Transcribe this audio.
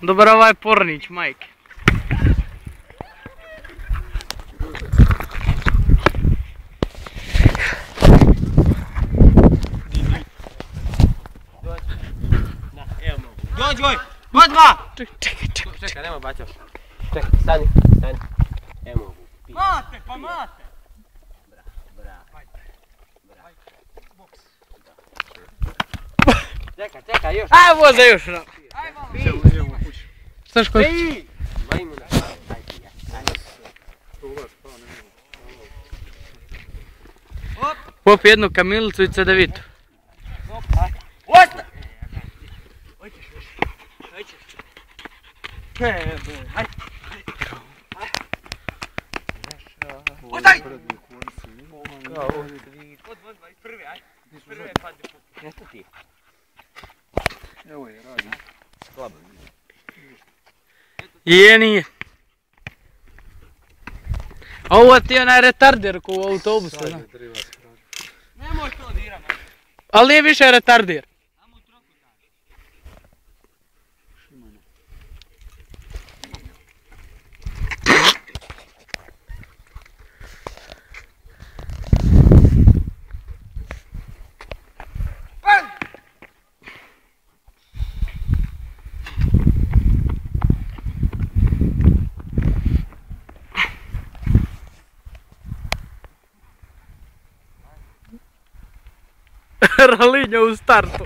Dobar ovaj pornić, majke. Dođi, odmah! Čekaj, nemoj bacio. Čekaj, stani. Evo mogu. Mate, pa mate! Čekaj, još. Aj, voza još na. Šta škoć? Majmuna. Popi jednu kamilicu i cedevitu. Osta! Ostaj! Prvi, padi. Jeste ti? Evo je, radi. Slabo. Je, nije. Ovo ti je onaj retarder ko u autobusu. Nemoj to diram. Ali nije više retarder. Ralinja u startu.